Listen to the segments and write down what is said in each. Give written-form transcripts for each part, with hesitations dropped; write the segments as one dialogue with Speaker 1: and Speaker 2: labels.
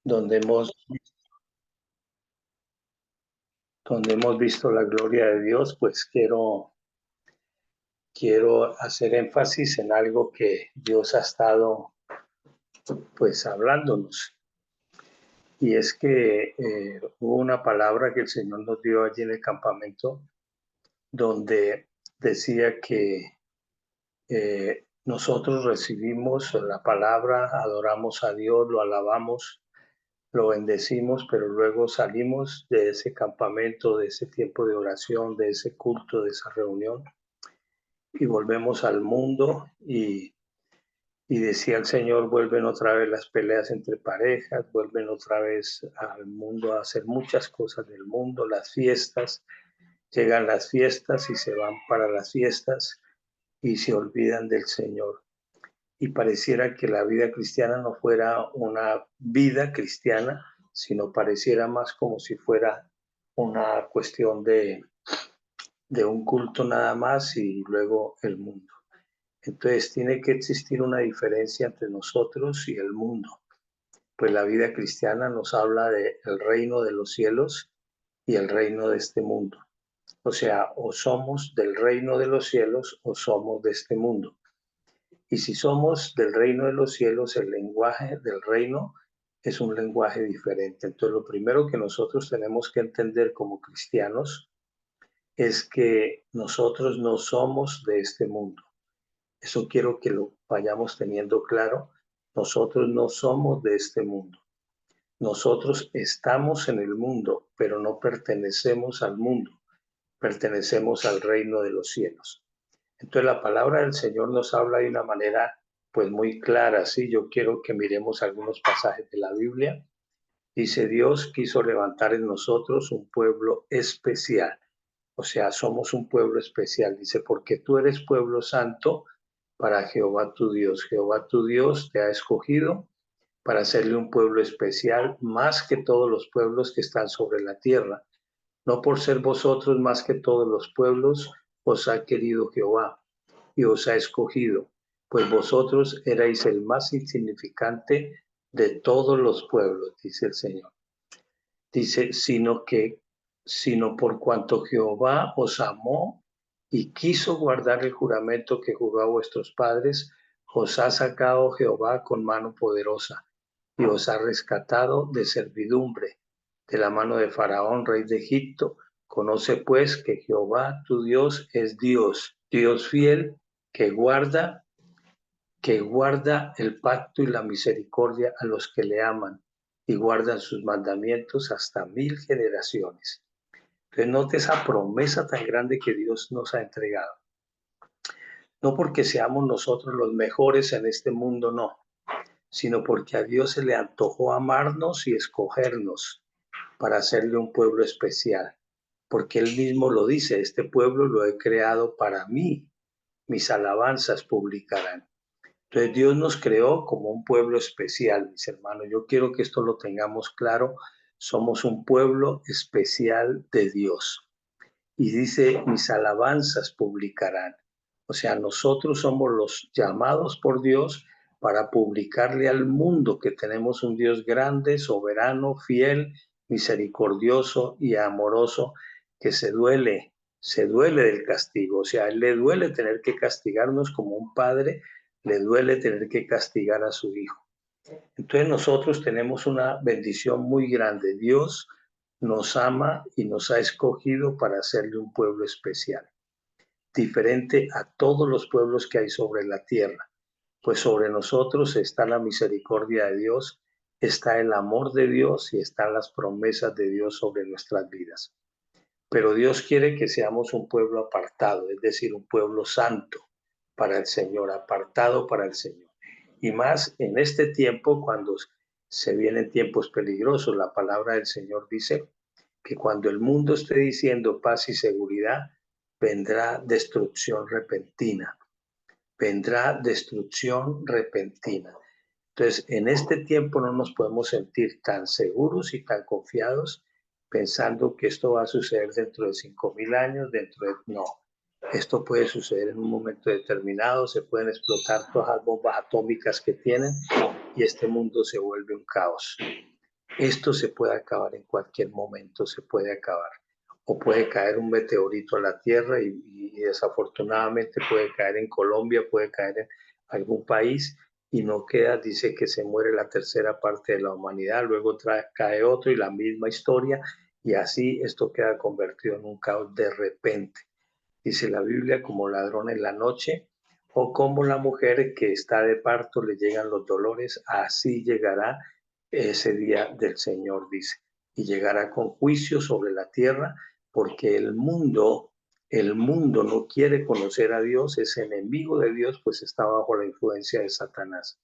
Speaker 1: donde hemos visto la gloria de Dios, pues quiero hacer énfasis en algo que Dios ha estado pues hablándonos. Y es que hubo una palabra que el Señor nos dio allí en el campamento, donde decía que nosotros recibimos la palabra, adoramos a Dios, lo alabamos, lo bendecimos, pero luego salimos de ese campamento, de ese tiempo de oración, de ese culto, de esa reunión, y volvemos al mundo y decía el Señor, vuelven otra vez las peleas entre parejas, vuelven otra vez al mundo a hacer muchas cosas del mundo, las fiestas, llegan las fiestas y se van para las fiestas y se olvidan del Señor. Y pareciera que la vida cristiana no fuera una vida cristiana, sino pareciera más como si fuera una cuestión de un culto nada más y luego el mundo. Entonces tiene que existir una diferencia entre nosotros y el mundo, pues la vida cristiana nos habla del reino de los cielos y el reino de este mundo. O sea, o somos del reino de los cielos o somos de este mundo. Y si somos del reino de los cielos, el lenguaje del reino es un lenguaje diferente. Entonces, lo primero que nosotros tenemos que entender como cristianos es que nosotros no somos de este mundo. Eso quiero que lo vayamos teniendo claro. Nosotros no somos de este mundo. Nosotros estamos en el mundo, pero no pertenecemos al mundo. Pertenecemos al reino de los cielos. Entonces la palabra del Señor nos habla de una manera pues muy clara, ¿sí? Yo quiero que miremos algunos pasajes de la Biblia. Dice, Dios quiso levantar en nosotros un pueblo especial. O sea, somos un pueblo especial. Dice, porque tú eres pueblo santo para Jehová tu Dios. Jehová tu Dios te ha escogido para hacerle un pueblo especial más que todos los pueblos que están sobre la tierra. No por ser vosotros más que todos los pueblos, os ha querido Jehová y os ha escogido, pues vosotros erais el más insignificante de todos los pueblos, dice el Señor. Dice, sino por cuanto Jehová os amó y quiso guardar el juramento que juró a vuestros padres, os ha sacado Jehová con mano poderosa y os ha rescatado de servidumbre, de la mano de Faraón, rey de Egipto. Conoce pues que Jehová tu Dios es Dios, Dios fiel, que guarda el pacto y la misericordia a los que le aman y guardan sus mandamientos hasta 1000 generaciones. Entonces, note esa promesa tan grande que Dios nos ha entregado. No porque seamos nosotros los mejores en este mundo, no, sino porque a Dios se le antojó amarnos y escogernos para hacerle un pueblo especial. Porque Él mismo lo dice, este pueblo lo he creado para mí, mis alabanzas publicarán. Entonces Dios nos creó como un pueblo especial, mis hermanos. Yo quiero que esto lo tengamos claro. Somos un pueblo especial de Dios. Y dice, mis alabanzas publicarán. O sea, nosotros somos los llamados por Dios para publicarle al mundo que tenemos un Dios grande, soberano, fiel, misericordioso y amoroso, que se duele del castigo. O sea, a él le duele tener que castigarnos como un padre, le duele tener que castigar a su hijo. Entonces nosotros tenemos una bendición muy grande. Dios nos ama y nos ha escogido para hacerle un pueblo especial, diferente a todos los pueblos que hay sobre la tierra. Pues sobre nosotros está la misericordia de Dios, está el amor de Dios y están las promesas de Dios sobre nuestras vidas. Pero Dios quiere que seamos un pueblo apartado, es decir, un pueblo santo para el Señor, apartado para el Señor. Y más en este tiempo, cuando se vienen tiempos peligrosos, la palabra del Señor dice que cuando el mundo esté diciendo paz y seguridad, vendrá destrucción repentina. Vendrá destrucción repentina. Entonces, en este tiempo no nos podemos sentir tan seguros y tan confiados pensando que esto va a suceder dentro de 5000 años, no. Esto puede suceder en un momento determinado, se pueden explotar todas las bombas atómicas que tienen y este mundo se vuelve un caos. Esto se puede acabar en cualquier momento, se puede acabar. O puede caer un meteorito a la Tierra y desafortunadamente puede caer en Colombia, puede caer en algún país y no queda, dice que se muere la tercera parte de la humanidad, luego cae otro y la misma historia y así esto queda convertido en un caos de repente. Dice la Biblia, como ladrón en la noche, o como la mujer que está de parto le llegan los dolores, así llegará ese día del Señor, dice, y llegará con juicio sobre la tierra, porque el mundo no quiere conocer a Dios, es enemigo de Dios, pues está bajo la influencia de Satanás.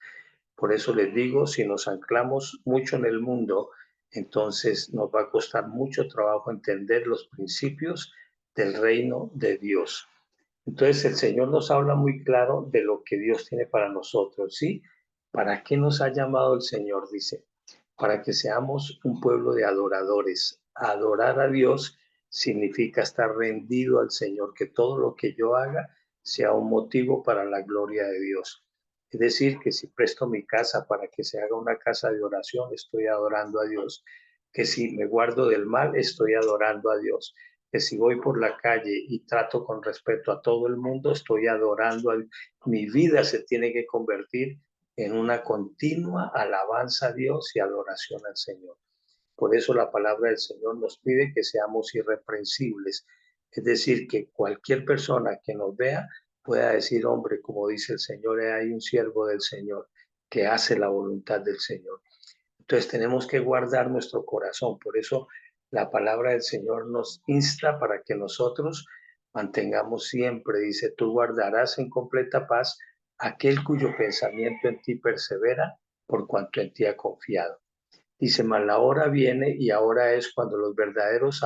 Speaker 1: Por eso les digo, si nos anclamos mucho en el mundo, entonces nos va a costar mucho trabajo entender los principios del reino de Dios. Entonces el Señor nos habla muy claro de lo que Dios tiene para nosotros, ¿sí? ¿Para qué nos ha llamado el Señor? Dice, para que seamos un pueblo de adoradores. Adorar a Dios significa estar rendido al Señor, que todo lo que yo haga sea un motivo para la gloria de Dios. Es decir, que si presto mi casa para que se haga una casa de oración, estoy adorando a Dios. Que si me guardo del mal, estoy adorando a Dios. Que si voy por la calle y trato con respeto a todo el mundo, estoy adorando a Dios. Mi vida se tiene que convertir en una continua alabanza a Dios y adoración al Señor. Por eso la palabra del Señor nos pide que seamos irreprensibles, es decir, que cualquier persona que nos vea pueda decir, hombre, como dice el Señor, hay un siervo del Señor que hace la voluntad del Señor. Entonces tenemos que guardar nuestro corazón. Por eso la palabra del Señor nos insta para que nosotros mantengamos siempre, dice, tú guardarás en completa paz aquel cuyo pensamiento en ti persevera por cuanto en ti ha confiado. Dice, mas la hora viene y ahora es cuando los verdaderos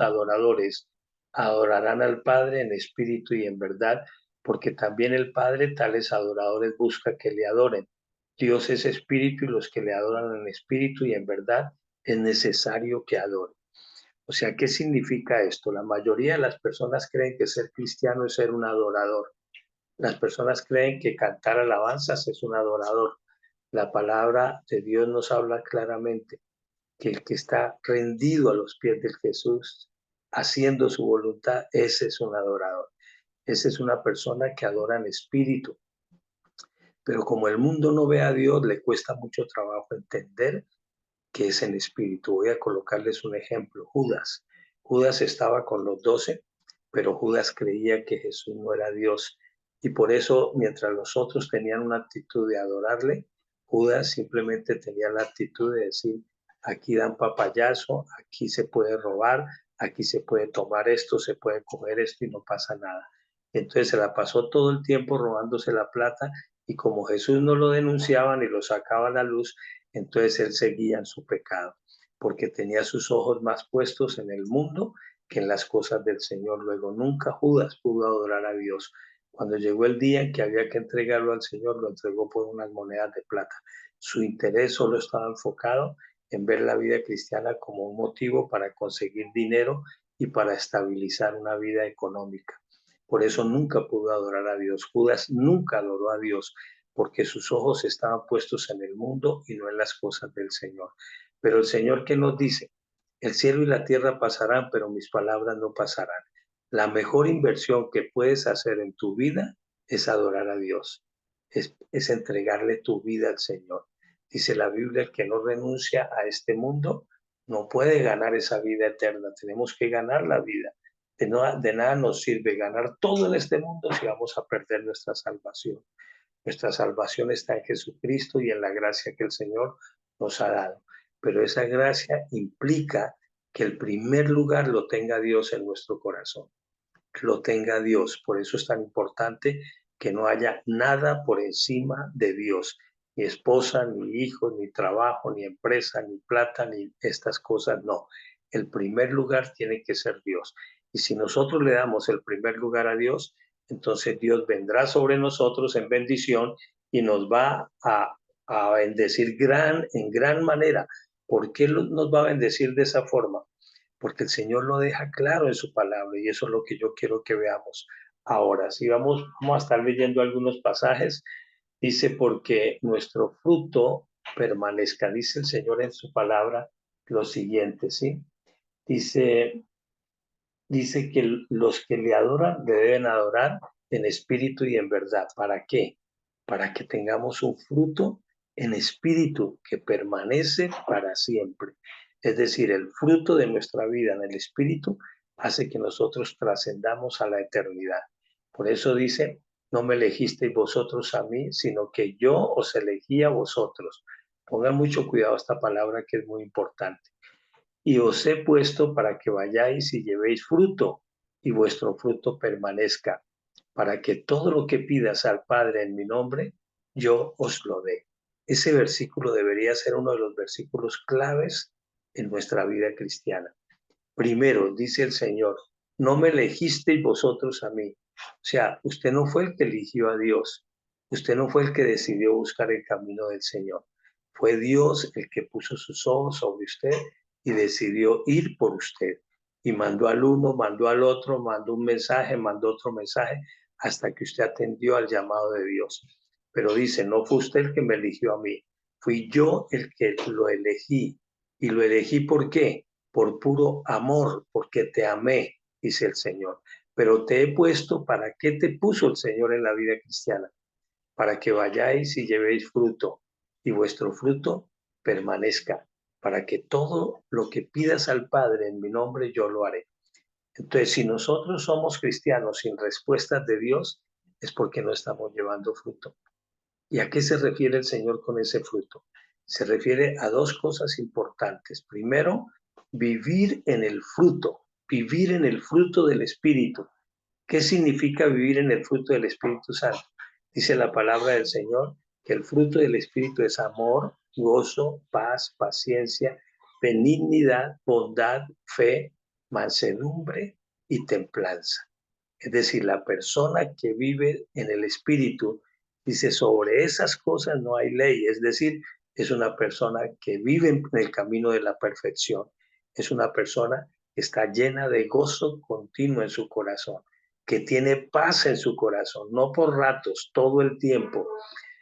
Speaker 1: adoradores adorarán al Padre en espíritu y en verdad, porque también el Padre tales adoradores busca que le adoren. Dios es espíritu y los que le adoran en espíritu y en verdad es necesario que adoren. O sea, ¿qué significa esto? La mayoría de las personas creen que ser cristiano es ser un adorador. Las personas creen que cantar alabanzas es un adorador. La palabra de Dios nos habla claramente que el que está rendido a los pies de Jesús, haciendo su voluntad, ese es un adorador. Esa es una persona que adora en espíritu. Pero como el mundo no ve a Dios, le cuesta mucho trabajo entender que es en espíritu. Voy a colocarles un ejemplo. Judas. Judas estaba con los 12, pero Judas creía que Jesús no era Dios. Y por eso, mientras los otros tenían una actitud de adorarle, Judas simplemente tenía la actitud de decir, aquí dan papayazo, aquí se puede robar, aquí se puede tomar esto, se puede comer esto y no pasa nada. Entonces se la pasó todo el tiempo robándose la plata y como Jesús no lo denunciaba ni lo sacaba a la luz, entonces él seguía en su pecado, porque tenía sus ojos más puestos en el mundo que en las cosas del Señor. Luego nunca Judas pudo adorar a Dios. Cuando llegó el día en que había que entregarlo al Señor, lo entregó por unas monedas de plata. Su interés solo estaba enfocado en ver la vida cristiana como un motivo para conseguir dinero y para estabilizar una vida económica. Por eso nunca pudo adorar a Dios. Judas nunca adoró a Dios porque sus ojos estaban puestos en el mundo y no en las cosas del Señor. Pero el Señor, ¿qué nos dice? El cielo y la tierra pasarán, pero mis palabras no pasarán. La mejor inversión que puedes hacer en tu vida es adorar a Dios, es entregarle tu vida al Señor. Dice la Biblia, el que no renuncia a este mundo no puede ganar esa vida eterna. Tenemos que ganar la vida. De nada nos sirve ganar todo en este mundo si vamos a perder nuestra salvación. Nuestra salvación está en Jesucristo y en la gracia que el Señor nos ha dado. Pero esa gracia implica que el primer lugar lo tenga Dios en nuestro corazón, lo tenga Dios. Por eso es tan importante que no haya nada por encima de Dios. Ni esposa, ni hijos, ni trabajo, ni empresa, ni plata, ni estas cosas, no. El primer lugar tiene que ser Dios. Y si nosotros le damos el primer lugar a Dios, entonces Dios vendrá sobre nosotros en bendición y nos va a bendecir en gran manera. ¿Por qué nos va a bendecir de esa forma? Porque el Señor lo deja claro en su palabra y eso es lo que yo quiero que veamos. Ahora, si vamos a estar leyendo algunos pasajes, dice, porque nuestro fruto permanezca. Dice el Señor en su palabra lo siguiente, ¿sí? Dice que los que le adoran le deben adorar en espíritu y en verdad. ¿Para qué? Para que tengamos un fruto en espíritu que permanece para siempre. Es decir, el fruto de nuestra vida en el espíritu hace que nosotros trascendamos a la eternidad. Por eso dice, no me elegisteis vosotros a mí, sino que yo os elegí a vosotros. Pongan mucho cuidado a esta palabra que es muy importante. Y os he puesto para que vayáis y llevéis fruto, y vuestro fruto permanezca, para que todo lo que pidas al Padre en mi nombre, yo os lo dé. Ese versículo debería ser uno de los versículos claves en nuestra vida cristiana. Primero, dice el Señor, no me elegisteis vosotros a mí. O sea, usted no fue el que eligió a Dios. Usted no fue el que decidió buscar el camino del Señor. Fue Dios el que puso sus ojos sobre usted y decidió ir por usted. Y mandó al uno, mandó al otro, mandó un mensaje, mandó otro mensaje, hasta que usted atendió al llamado de Dios. Pero dice, no fue usted el que me eligió a mí, fui yo el que lo elegí. ¿Y lo elegí por qué? Por puro amor, porque te amé, dice el Señor. Pero te he puesto, ¿para qué te puso el Señor en la vida cristiana? Para que vayáis y llevéis fruto, y vuestro fruto permanezca, para que todo lo que pidas al Padre en mi nombre, yo lo haré. Entonces, si nosotros somos cristianos sin respuestas de Dios, es porque no estamos llevando fruto. ¿Y a qué se refiere el Señor con ese fruto? Se refiere a dos cosas importantes. Primero, vivir en el fruto del Espíritu. ¿Qué significa vivir en el fruto del Espíritu Santo? Dice la palabra del Señor que el fruto del Espíritu es amor, gozo, paz, paciencia, benignidad, bondad, fe, mansedumbre y templanza. Es decir, la persona que vive en el Espíritu, dice, sobre esas cosas no hay ley. Es decir, es una persona que vive en el camino de la perfección. Es una persona que está llena de gozo continuo en su corazón, que tiene paz en su corazón, no por ratos, todo el tiempo.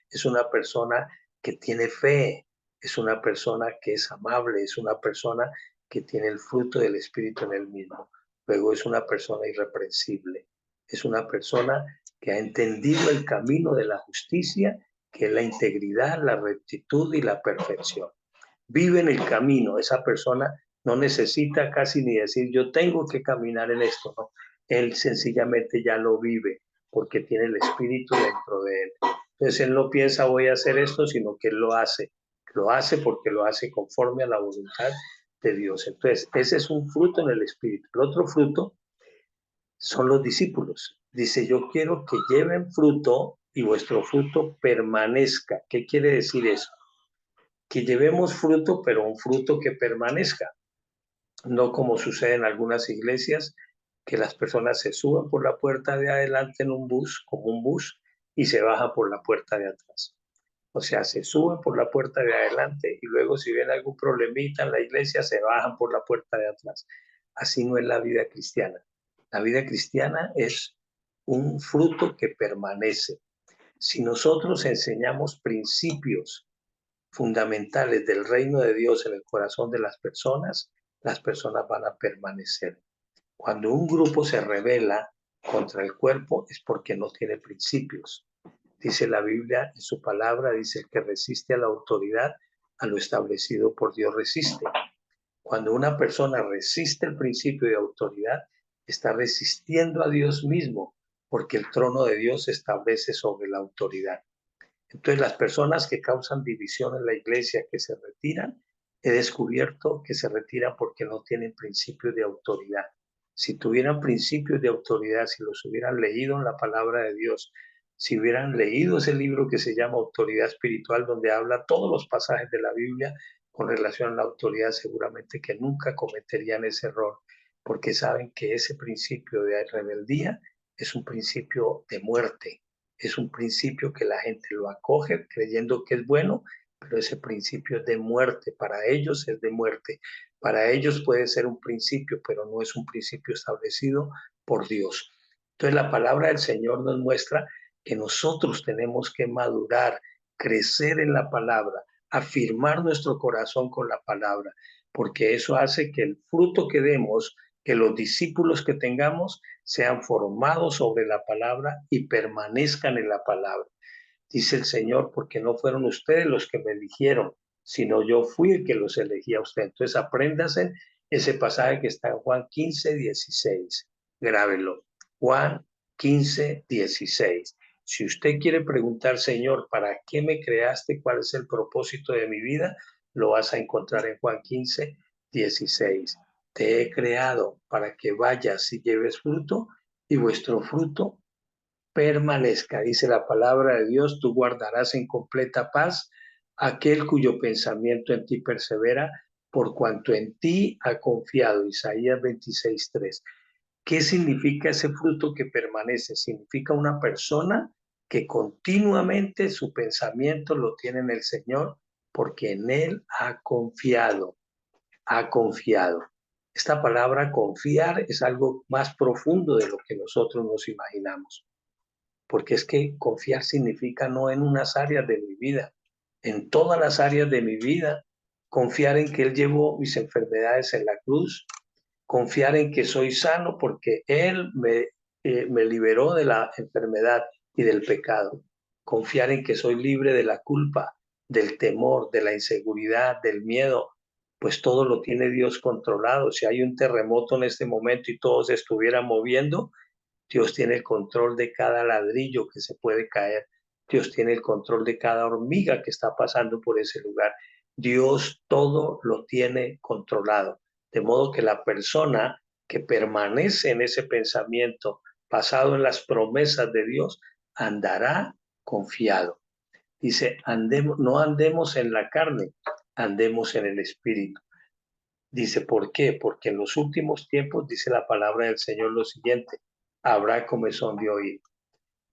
Speaker 1: Es una persona que tiene fe, es una persona que es amable, es una persona que tiene el fruto del Espíritu en él mismo. Luego es una persona irreprensible, es una persona que ha entendido el camino de la justicia, que es la integridad, la rectitud y la perfección. Vive en el camino, esa persona no necesita casi ni decir yo tengo que caminar en esto, no. Él sencillamente ya lo vive porque tiene el Espíritu dentro de él. Entonces él no piensa voy a hacer esto, sino que él lo hace. Lo hace porque lo hace conforme a la voluntad de Dios. Entonces ese es un fruto en el Espíritu. El otro fruto son los discípulos. Dice, yo quiero que lleven fruto y vuestro fruto permanezca. ¿Qué quiere decir eso? Que llevemos fruto, pero un fruto que permanezca. No como sucede en algunas iglesias, que las personas se suben por la puerta de adelante en un bus, como un bus, y se bajan por la puerta de atrás. O sea, se suben por la puerta de adelante y luego si ven algún problemita en la iglesia, se bajan por la puerta de atrás. Así no es la vida cristiana. La vida cristiana es un fruto que permanece. Si nosotros enseñamos principios fundamentales del reino de Dios en el corazón de las personas van a permanecer. Cuando un grupo se rebela contra el cuerpo es porque no tiene principios. Dice la Biblia en su palabra, dice el que resiste a la autoridad, a lo establecido por Dios resiste. Cuando una persona resiste el principio de autoridad, está resistiendo a Dios mismo, porque el trono de Dios se establece sobre la autoridad. Entonces, las personas que causan división en la iglesia, que se retiran, he descubierto que se retiran porque no tienen principios de autoridad. Si tuvieran principios de autoridad, si los hubieran leído en la palabra de Dios, si hubieran leído ese libro que se llama Autoridad Espiritual, donde habla todos los pasajes de la Biblia con relación a la autoridad, seguramente que nunca cometerían ese error, porque saben que ese principio de rebeldía es un principio de muerte. Es un principio que la gente lo acoge creyendo que es bueno, pero ese principio es de muerte. Para ellos es de muerte. Para ellos puede ser un principio, pero no es un principio establecido por Dios. Entonces la palabra del Señor nos muestra que nosotros tenemos que madurar, crecer en la palabra, afirmar nuestro corazón con la palabra, porque eso hace que el fruto que demos, que los discípulos que tengamos, sean formados sobre la palabra y permanezcan en la palabra. Dice el Señor, porque no fueron ustedes los que me eligieron, sino yo fui el que los elegí a ustedes. Entonces apréndase ese pasaje que está en Juan 15:16. Grábelo. Juan 15:16. Si usted quiere preguntar, Señor, ¿para qué me creaste? ¿Cuál es el propósito de mi vida? Lo vas a encontrar en Juan 15:16. Te he creado para que vayas y lleves fruto y vuestro fruto permanezca. Dice la palabra de Dios, tú guardarás en completa paz aquel cuyo pensamiento en ti persevera, por cuanto en ti ha confiado. Isaías 26:3. ¿Qué significa ese fruto que permanece? Significa una persona que continuamente su pensamiento lo tiene en el Señor, porque en Él ha confiado, ha confiado. Esta palabra confiar es algo más profundo de lo que nosotros nos imaginamos, porque es que confiar significa no en unas áreas de mi vida, en todas las áreas de mi vida, confiar en que Él llevó mis enfermedades en la cruz, confiar en que soy sano porque Él me liberó de la enfermedad y del pecado, confiar en que soy libre de la culpa, del temor, de la inseguridad, del miedo, pues todo lo tiene Dios controlado. Si hay un terremoto en este momento y todo se estuviera moviendo, Dios tiene el control de cada ladrillo que se puede caer. Dios tiene el control de cada hormiga que está pasando por ese lugar. Dios todo lo tiene controlado. De modo que la persona que permanece en ese pensamiento basado en las promesas de Dios andará confiado. Dice, andemos, no andemos en la carne, andemos en el Espíritu. Dice, ¿por qué? Porque en los últimos tiempos, dice la palabra del Señor lo siguiente, habrá comezón de oír.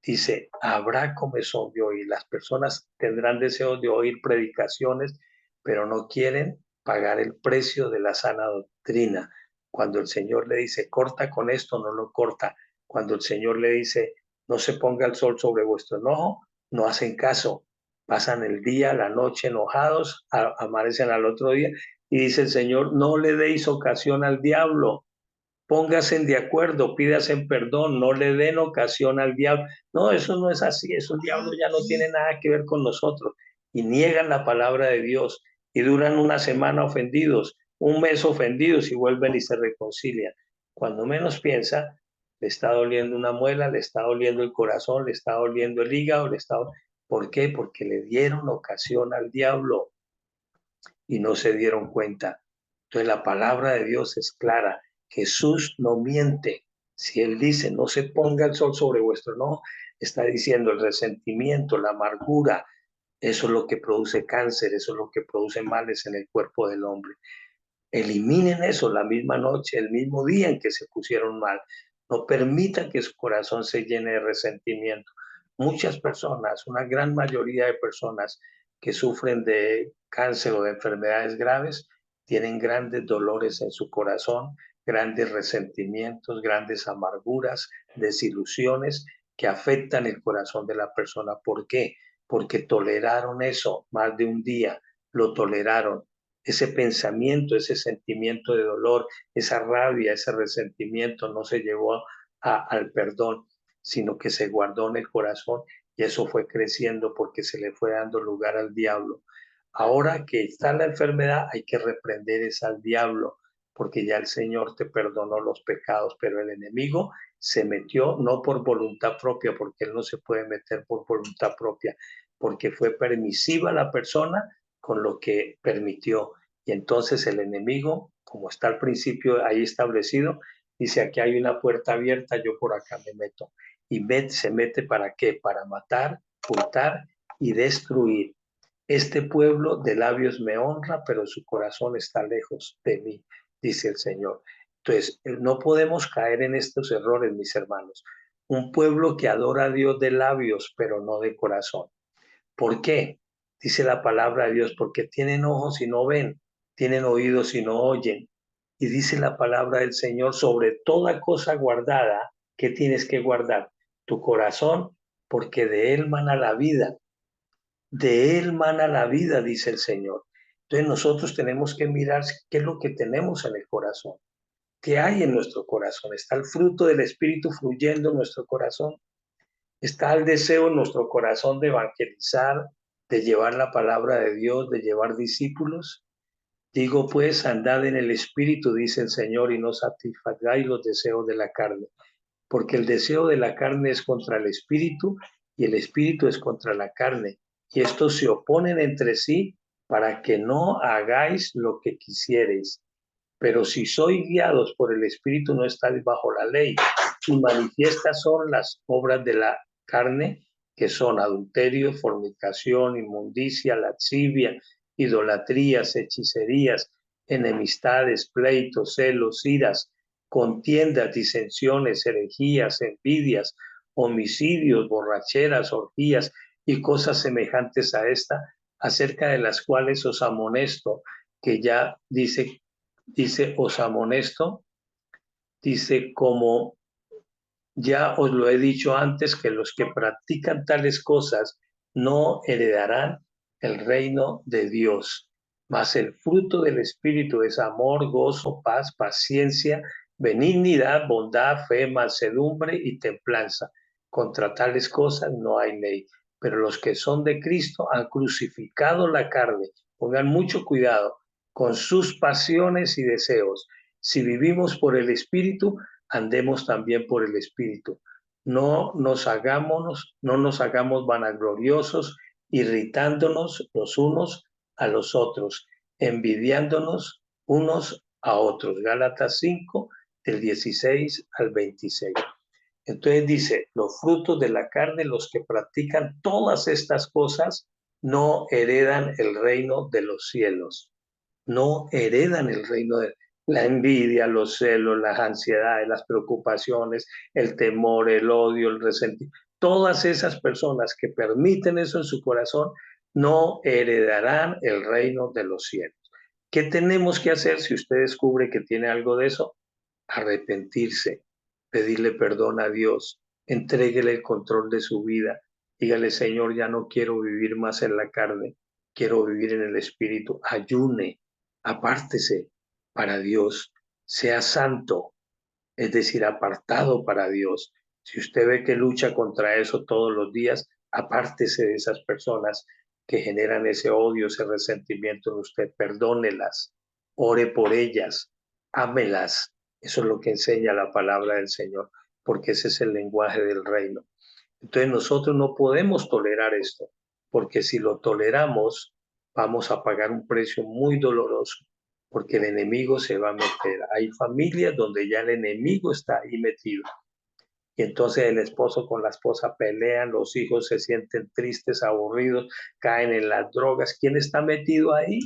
Speaker 1: Dice, habrá comezón de oír. Las personas tendrán deseos de oír predicaciones, pero no quieren pagar el precio de la sana doctrina. Cuando el Señor le dice, corta con esto, no lo corta. Cuando el Señor le dice, no se ponga el sol sobre vuestro enojo, no hacen caso. Pasan el día, la noche enojados, amanecen al otro día y dice el Señor, no le deis ocasión al diablo, pónganse de acuerdo, pídase perdón, no le den ocasión al diablo. No, eso no es así, eso el diablo ya no tiene nada que ver con nosotros. Y niegan la palabra de Dios y duran una semana ofendidos, un mes ofendidos y vuelven y se reconcilian. Cuando menos piensa, le está doliendo una muela, le está doliendo el corazón, le está doliendo el hígado, le está... ¿Por qué? Porque le dieron ocasión al diablo y no se dieron cuenta. Entonces la palabra de Dios es clara. Jesús no miente. Si Él dice, no se ponga el sol sobre vuestro enojo, está diciendo el resentimiento, la amargura, eso es lo que produce cáncer, eso es lo que produce males en el cuerpo del hombre. Eliminen eso la misma noche, el mismo día en que se pusieron mal. No permitan que su corazón se llene de resentimiento. Muchas personas, una gran mayoría de personas que sufren de cáncer o de enfermedades graves, tienen grandes dolores en su corazón, grandes resentimientos, grandes amarguras, desilusiones que afectan el corazón de la persona. ¿Por qué? Porque toleraron eso más de un día, lo toleraron, ese pensamiento, ese sentimiento de dolor, esa rabia, ese resentimiento no se llevó al perdón, sino que se guardó en el corazón y eso fue creciendo porque se le fue dando lugar al diablo. Ahora que está la enfermedad, hay que reprender es al diablo, porque ya el Señor te perdonó los pecados, pero el enemigo se metió no por voluntad propia, porque él no se puede meter por voluntad propia, porque fue permisiva la persona con lo que permitió. Y entonces el enemigo, como está al principio ahí establecido, dice, aquí hay una puerta abierta, yo por acá me meto. Y se mete ¿para qué? Para matar, hurtar y destruir. Este pueblo de labios me honra, pero su corazón está lejos de mí, dice el Señor. Entonces, no podemos caer en estos errores, mis hermanos. Un pueblo que adora a Dios de labios, pero no de corazón. ¿Por qué? Dice la palabra de Dios, porque tienen ojos y no ven, tienen oídos y no oyen. Y dice la palabra del Señor, sobre toda cosa guardada, que tienes que guardar tu corazón, porque de él mana la vida. De él mana la vida, dice el Señor. Entonces nosotros tenemos que mirar qué es lo que tenemos en el corazón, qué hay en nuestro corazón. ¿Está el fruto del Espíritu fluyendo en nuestro corazón? ¿Está el deseo en nuestro corazón de evangelizar, de llevar la palabra de Dios, de llevar discípulos? Digo pues, andad en el Espíritu, dice el Señor, y no satisfagáis los deseos de la carne, porque el deseo de la carne es contra el Espíritu y el Espíritu es contra la carne, y estos se oponen entre sí para que no hagáis lo que quisiereis. Pero si sois guiados por el Espíritu, no estáis bajo la ley. Y manifiestas son las obras de la carne, que son adulterio, fornicación, inmundicia, lascivia, idolatrías, hechicerías, enemistades, pleitos, celos, iras, contiendas, disensiones, herejías, envidias, homicidios, borracheras, orgías y cosas semejantes a esta, acerca de las cuales os amonesto, que ya dice, os amonesto, dice, como ya os lo he dicho antes, que los que practican tales cosas no heredarán el reino de Dios. Mas el fruto del Espíritu es amor, gozo, paz, paciencia, benignidad, bondad, fe, mansedumbre y templanza. Contra tales cosas no hay ley. Pero los que son de Cristo han crucificado la carne. Pongan mucho cuidado con sus pasiones y deseos. Si vivimos por el Espíritu, andemos también por el Espíritu. No nos hagamos vanagloriosos, irritándonos los unos a los otros, envidiándonos unos a otros. Gálatas 5, del 16 al 26. Entonces dice, los frutos de la carne, los que practican todas estas cosas, no heredan el reino de los cielos. No heredan el reino de la envidia, los celos, las ansiedades, las preocupaciones, el temor, el odio, el resentimiento. Todas esas personas que permiten eso en su corazón no heredarán el reino de los cielos. ¿Qué tenemos que hacer si usted descubre que tiene algo de eso? Arrepentirse, pedirle perdón a Dios, entréguele el control de su vida. Dígale, Señor, ya no quiero vivir más en la carne, quiero vivir en el Espíritu. Ayune, apártese para Dios, sea santo, es decir, apartado para Dios. Si usted ve que lucha contra eso todos los días, apártese de esas personas que generan ese odio, ese resentimiento en usted, perdónelas, ore por ellas, ámelas. Eso es lo que enseña la palabra del Señor, porque ese es el lenguaje del reino. Entonces nosotros no podemos tolerar esto, porque si lo toleramos, vamos a pagar un precio muy doloroso, porque el enemigo se va a meter. Hay familias donde ya el enemigo está ahí metido. Y entonces el esposo con la esposa pelean, los hijos se sienten tristes, aburridos, caen en las drogas. ¿Quién está metido ahí?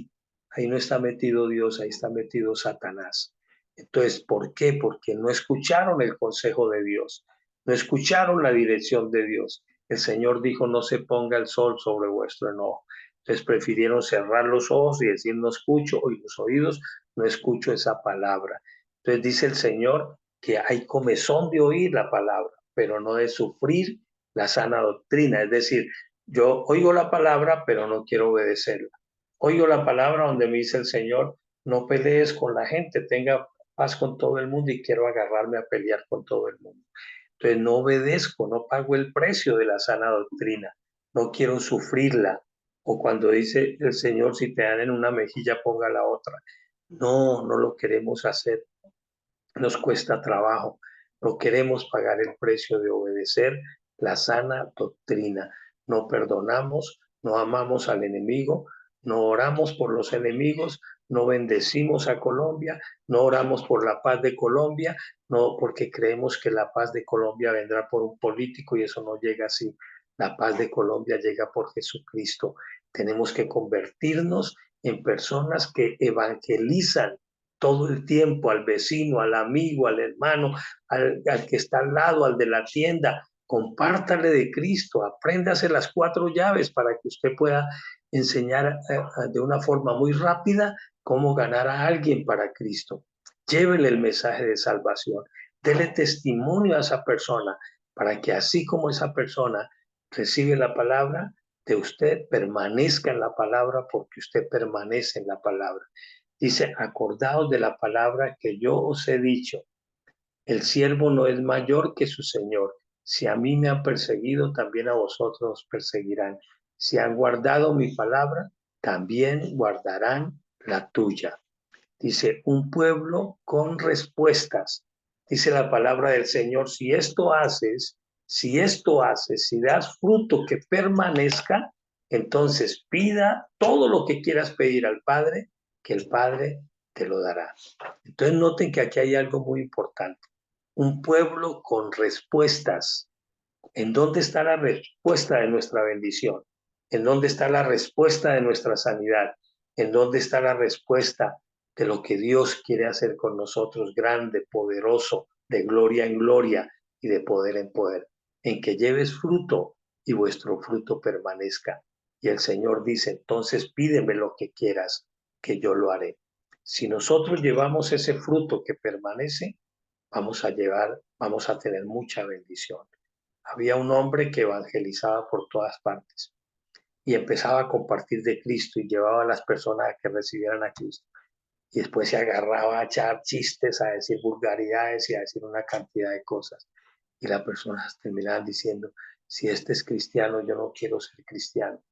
Speaker 1: Ahí no está metido Dios, ahí está metido Satanás. Entonces, ¿por qué? Porque no escucharon el consejo de Dios, no escucharon la dirección de Dios. El Señor dijo, no se ponga el sol sobre vuestro enojo. Entonces prefirieron cerrar los ojos y decir, no escucho, y los oídos, no escucho esa palabra. Entonces dice el Señor, que hay comezón de oír la palabra, pero no de sufrir la sana doctrina. Es decir, yo oigo la palabra, pero no quiero obedecerla. Oigo la palabra donde me dice el Señor, no pelees con la gente, tenga paz con todo el mundo y quiero agarrarme a pelear con todo el mundo. Entonces no obedezco, no pago el precio de la sana doctrina, no quiero sufrirla. O cuando dice el Señor, si te dan en una mejilla, ponga la otra. No, no lo queremos hacer, nos cuesta trabajo. No queremos pagar el precio de obedecer la sana doctrina. No perdonamos, no amamos al enemigo, no oramos por los enemigos, no bendecimos a Colombia, no oramos por la paz de Colombia, no porque creemos que la paz de Colombia vendrá por un político y eso no llega así. La paz de Colombia llega por Jesucristo. Tenemos que convertirnos en personas que evangelizan todo el tiempo al vecino, al amigo, al hermano, al que está al lado, al de la tienda. Compártale de Cristo, apréndase las 4 llaves para que usted pueda enseñar de una forma muy rápida cómo ganar a alguien para Cristo. Llévele el mensaje de salvación, dele testimonio a esa persona para que así como esa persona recibe la palabra, de usted permanezca en la palabra porque usted permanece en la palabra. Dice, acordaos de la palabra que yo os he dicho. El siervo no es mayor que su señor. Si a mí me han perseguido, también a vosotros os perseguirán. Si han guardado mi palabra, también guardarán la tuya. Dice, un pueblo con respuestas. Dice la palabra del Señor, si esto haces, si das fruto que permanezca, entonces pida todo lo que quieras pedir al Padre, que el Padre te lo dará. Entonces noten que aquí hay algo muy importante. Un pueblo con respuestas. ¿En dónde está la respuesta de nuestra bendición? ¿En dónde está la respuesta de nuestra sanidad? ¿En dónde está la respuesta de lo que Dios quiere hacer con nosotros, grande, poderoso, de gloria en gloria y de poder en poder? En que lleves fruto y vuestro fruto permanezca. Y el Señor dice, entonces pídeme lo que quieras, que yo lo haré. Si nosotros llevamos ese fruto que permanece, vamos a tener mucha bendición. Había un hombre que evangelizaba por todas partes y empezaba a compartir de Cristo y llevaba a las personas a que recibieran a Cristo. Y después se agarraba a echar chistes, a decir vulgaridades y a decir una cantidad de cosas. Y las personas terminaban diciendo, si este es cristiano, yo no quiero ser cristiano.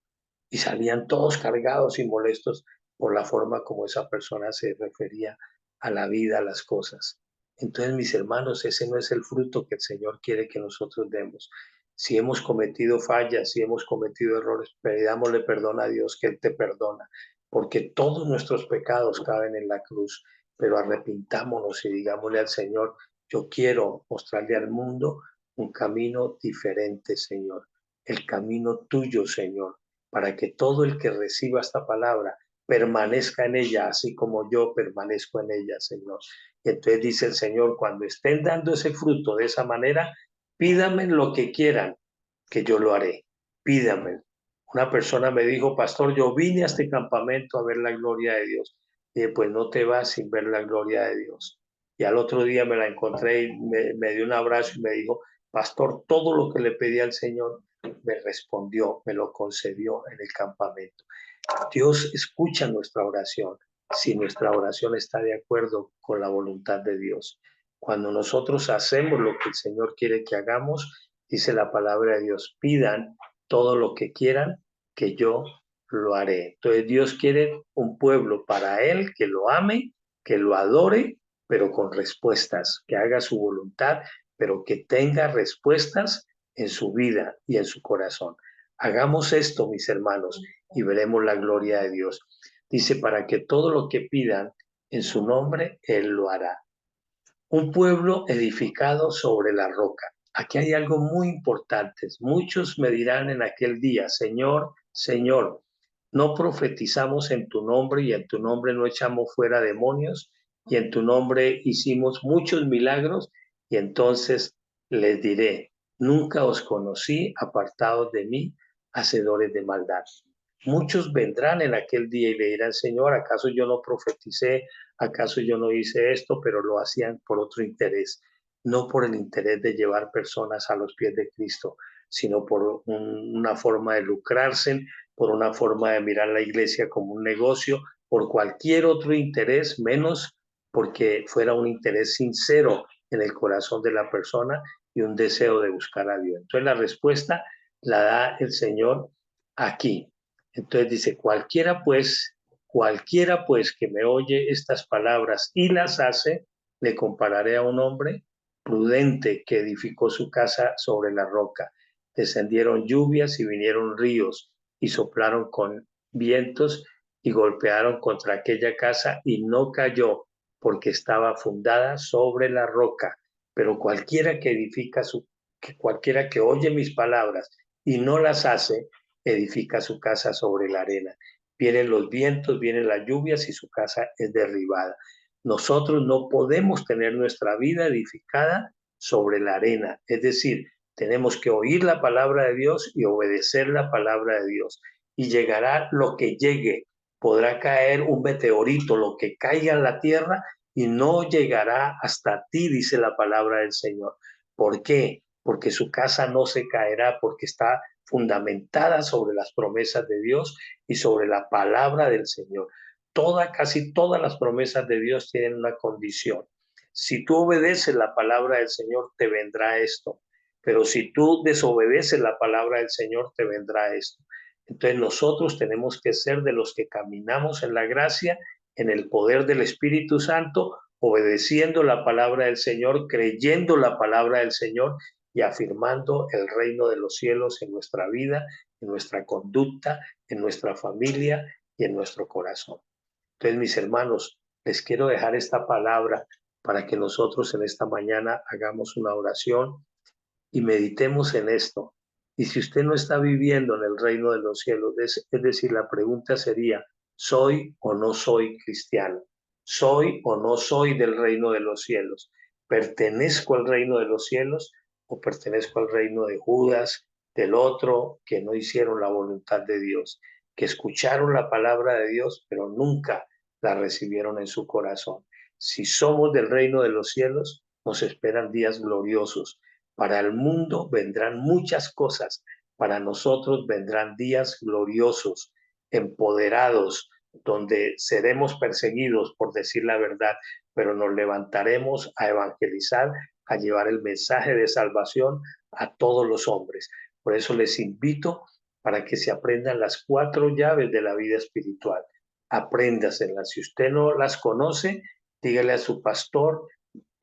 Speaker 1: Y salían todos cargados y molestos por la forma como esa persona se refería a la vida, a las cosas. Entonces, mis hermanos, ese no es el fruto que el Señor quiere que nosotros demos. Si hemos cometido fallas, si hemos cometido errores, pidámosle perdón a Dios, que Él te perdona, porque todos nuestros pecados caben en la cruz, pero arrepintámonos y digámosle al Señor, yo quiero mostrarle al mundo un camino diferente, Señor, el camino tuyo, Señor, para que todo el que reciba esta palabra permanezca en ella, así como yo permanezco en ella, Señor. Y entonces dice el Señor, cuando estén dando ese fruto de esa manera, pídame lo que quieran, que yo lo haré. Pídame. Una persona me dijo, pastor, yo vine a este campamento a ver la gloria de Dios. Y dije, pues no te vas sin ver la gloria de Dios. Y al otro día me la encontré y me dio un abrazo y me dijo, pastor, todo lo que le pedí al Señor me respondió, me lo concedió en el campamento. Dios escucha nuestra oración si nuestra oración está de acuerdo con la voluntad de Dios. Cuando nosotros hacemos lo que el Señor quiere que hagamos, dice la palabra de Dios, pidan todo lo que quieran, que yo lo haré. Entonces Dios quiere un pueblo para Él que lo ame, que lo adore, pero con respuestas, que haga su voluntad, pero que tenga respuestas en su vida y en su corazón. Hagamos esto, mis hermanos, y veremos la gloria de Dios. Dice, para que todo lo que pidan en su nombre, Él lo hará. Un pueblo edificado sobre la roca. Aquí hay algo muy importante. Muchos me dirán en aquel día, Señor, Señor, no profetizamos en tu nombre y en tu nombre no echamos fuera demonios y en tu nombre hicimos muchos milagros y entonces les diré, nunca os conocí, apartados de mí, hacedores de maldad. Muchos vendrán en aquel día y le dirán, Señor, ¿acaso yo no profeticé? ¿Acaso yo no hice esto? Pero lo hacían por otro interés, no por el interés de llevar personas a los pies de Cristo, sino por una forma de lucrarse, por una forma de mirar la iglesia como un negocio, por cualquier otro interés, menos porque fuera un interés sincero en el corazón de la persona y un deseo de buscar a Dios. Entonces la respuesta la da el Señor aquí. Entonces dice, cualquiera pues que me oye estas palabras y las hace, le compararé a un hombre prudente que edificó su casa sobre la roca. Descendieron lluvias y vinieron ríos y soplaron con vientos y golpearon contra aquella casa y no cayó porque estaba fundada sobre la roca. Pero cualquiera que oye mis palabras y no las hace, edifica su casa sobre la arena. Vienen los vientos, vienen las lluvias y su casa es derribada. Nosotros no podemos tener nuestra vida edificada sobre la arena, es decir, tenemos que oír la palabra de Dios y obedecer la palabra de Dios. Y llegará lo que llegue. Podrá caer un meteorito, lo que caiga en la tierra y no llegará hasta ti, dice la palabra del Señor. ¿Por qué? Porque su casa no se caerá, porque está fundamentada sobre las promesas de Dios y sobre la palabra del Señor. Casi todas las promesas de Dios tienen una condición. Si tú obedeces la palabra del Señor, te vendrá esto. Pero si tú desobedeces la palabra del Señor, te vendrá esto. Entonces nosotros tenemos que ser de los que caminamos en la gracia, en el poder del Espíritu Santo, obedeciendo la palabra del Señor, creyendo la palabra del Señor y afirmando el reino de los cielos en nuestra vida, en nuestra conducta, en nuestra familia y en nuestro corazón. Entonces, mis hermanos, les quiero dejar esta palabra para que nosotros en esta mañana hagamos una oración y meditemos en esto. Y si usted no está viviendo en el reino de los cielos, es decir, la pregunta sería, ¿soy o no soy cristiano? ¿Soy o no soy del reino de los cielos? ¿Pertenezco al reino de los cielos o pertenezco al reino de Judas, del otro, que no hicieron la voluntad de Dios, que escucharon la palabra de Dios, pero nunca la recibieron en su corazón? Si somos del reino de los cielos, nos esperan días gloriosos. Para el mundo vendrán muchas cosas, para nosotros vendrán días gloriosos, empoderados, donde seremos perseguidos por decir la verdad, pero nos levantaremos a evangelizar, a llevar el mensaje de salvación a todos los hombres. Por eso les invito para que se aprendan las 4 llaves de la vida espiritual. Apréndaselas. Si usted no las conoce, dígale a su pastor,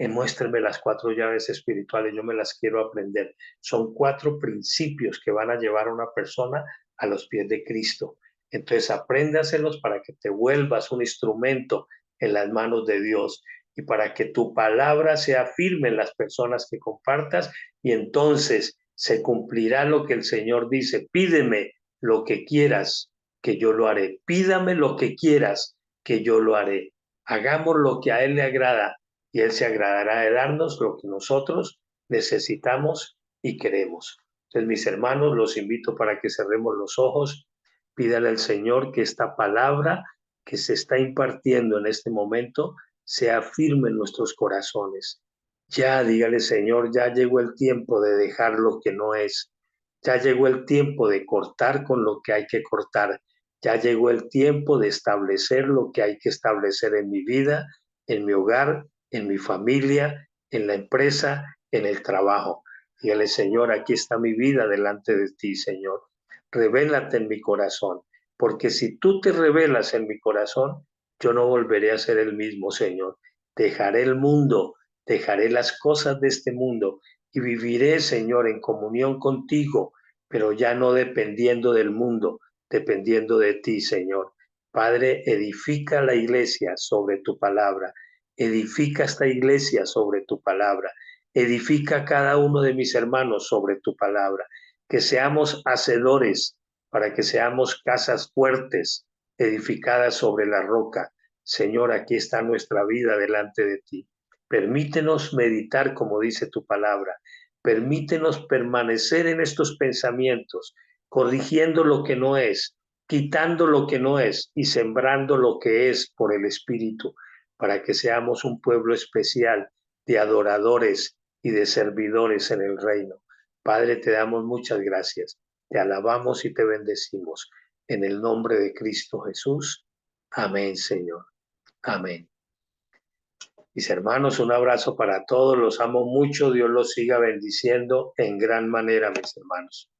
Speaker 1: muéstrenme las 4 llaves espirituales, yo me las quiero aprender. Son 4 principios que van a llevar a una persona a los pies de Cristo. Entonces, apréndaselos para que te vuelvas un instrumento en las manos de Dios y para que tu palabra sea firme en las personas que compartas, y entonces se cumplirá lo que el Señor dice: pídeme lo que quieras, que yo lo haré. Pídame lo que quieras, que yo lo haré. Hagamos lo que a Él le agrada y Él se agradará de darnos lo que nosotros necesitamos y queremos. Entonces, mis hermanos, los invito para que cerremos los ojos. Pídale al Señor que esta palabra que se está impartiendo en este momento sea firme en nuestros corazones. Ya, dígale, Señor, ya llegó el tiempo de dejar lo que no es. Ya llegó el tiempo de cortar con lo que hay que cortar. Ya llegó el tiempo de establecer lo que hay que establecer en mi vida, en mi hogar, en mi familia, en la empresa, en el trabajo. Dígale, Señor, aquí está mi vida delante de ti, Señor. Revélate en mi corazón, porque si tú te revelas en mi corazón, yo no volveré a ser el mismo, Señor. Dejaré el mundo, dejaré las cosas de este mundo y viviré, Señor, en comunión contigo, pero ya no dependiendo del mundo, dependiendo de ti, Señor. Padre, edifica la iglesia sobre tu palabra. Edifica esta iglesia sobre tu palabra. Edifica a cada uno de mis hermanos sobre tu palabra. Que seamos hacedores para que seamos casas fuertes, edificadas sobre la roca. Señor, aquí está nuestra vida delante de ti. Permítenos meditar como dice tu palabra. Permítenos permanecer en estos pensamientos, corrigiendo lo que no es, quitando lo que no es y sembrando lo que es por el Espíritu, para que seamos un pueblo especial de adoradores y de servidores en el reino. Padre, te damos muchas gracias, te alabamos y te bendecimos. En el nombre de Cristo Jesús. Amén, Señor. Amén. Mis hermanos, un abrazo para todos, los amo mucho, Dios los siga bendiciendo en gran manera, mis hermanos.